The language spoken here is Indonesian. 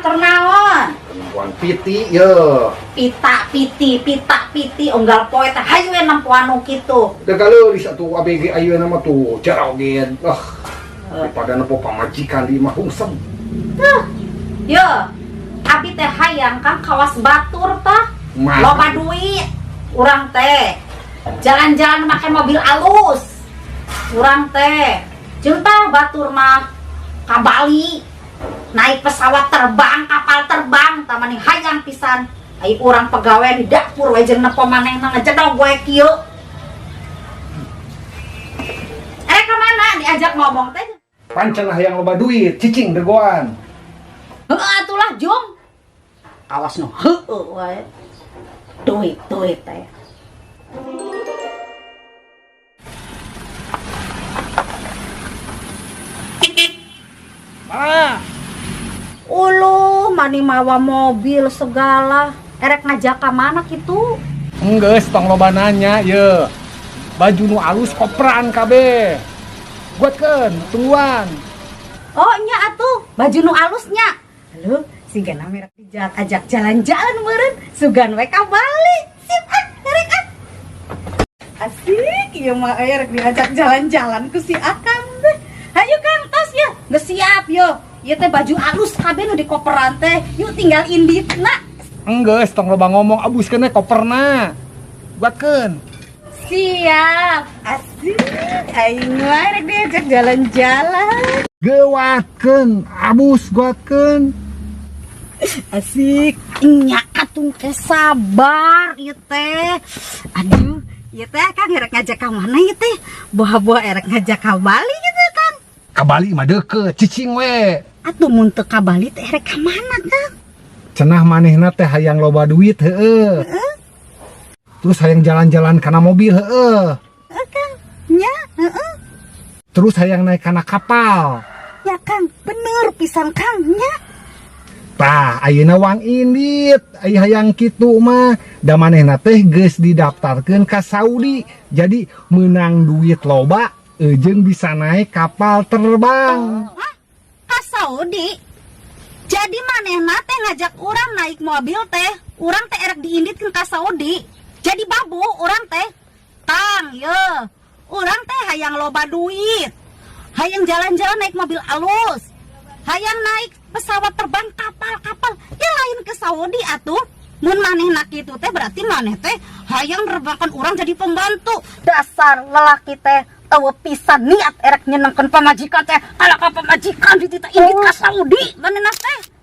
batur naon? Perempuan piti ya. Pita piti unggal poe teh hayu we nempuan nu kitu. Da kalau di satu ABG ayeuna mah tuh jaraogen. Daripada nempo pamajikan di mah hungsem. Yo, abi teh hayang Kang kawas batur tah. Loba duit. Urang teh jalan-jalan make mobil alus. Urang teh jeung tah batur mah ka Bali. Naik pesawat terbang, kapal terbang, tamani hayang pisan. Ai urang pegawai di dapur we jeung nepo manehna ngejedog we kieu. Ka mana diajak ngomong teh? Pancen hayang loba duit, cicing degoan. Heeh atulah Jung. Awas nu heueuh wae. Duit teh. Ulu mani mawa mobil segala. Erek ngajak ka mana kitu? Enggeus tong loba nanya ye. Baju nu alus koperan kabeh. Guatkeun tungguan. Oh nya atuh, baju nu alusnya. Halo, sigana merek ajak jalan-jalan meureun, sugan we ka Bali. Sip erek ah. Asik, ieu mah erek diajak jalan-jalan ku si Akang teh. Hayu Kang, tos ya. Geus siap yo. Ieu teh baju alus kabeh nu di koperan teh. Yuk tinggal inditna. Enggeus tong loba ngomong abuskeun we koperna. Guatkeun. Siap. Asik, aing mah erek diajak jalan-jalan. Geuatkeun, abus guatkeun. Asik, nya atuh teh sabar ieu teh. Aduh, ieu teh Kang erek ngajak ka mana ieu teh? Boha-boha erek ngajak ka Bali gitu Kang. Ka Bali mah deukeut, cicing we. Atuh mun teu ka Bali teh erek ka mana Kang? Cenah manehna teh hayang loba duit heueuh. Terus hayang jalan-jalan kana mobil heueuh. Kang, nya, heeh. Terus hayang naik kana kapal. Ya Kang, bener pisan Kang, nya. Tah, ayeuna wang indit, aya hayang kitu mah, da manehna teh geus didaftarkeun ka Saudi. Jadi menang duit loba, jeung bisa naik kapal terbang. Hah? Ka Saudi? Jadi manehna teh ngajak urang naik mobil teh, urang teh erek diinditkeun ka Saudi. Jadi babu urang teh. Kang, ye. Urang teh hayang loba duit. Hayang jalan-jalan naik mobil alus. Hayang naik pesawat terbang kapal-kapal. Ya lain ke Saudi atuh. Mun manehna kitu teh berarti maneh teh hayang nerbangkeun urang jadi pembantu. Dasar lelaki teh tahu pisan niat erek nyenengkeun pamajikan teh. Kalau ka pamajikan ditita indit ka Saudi manehna teh.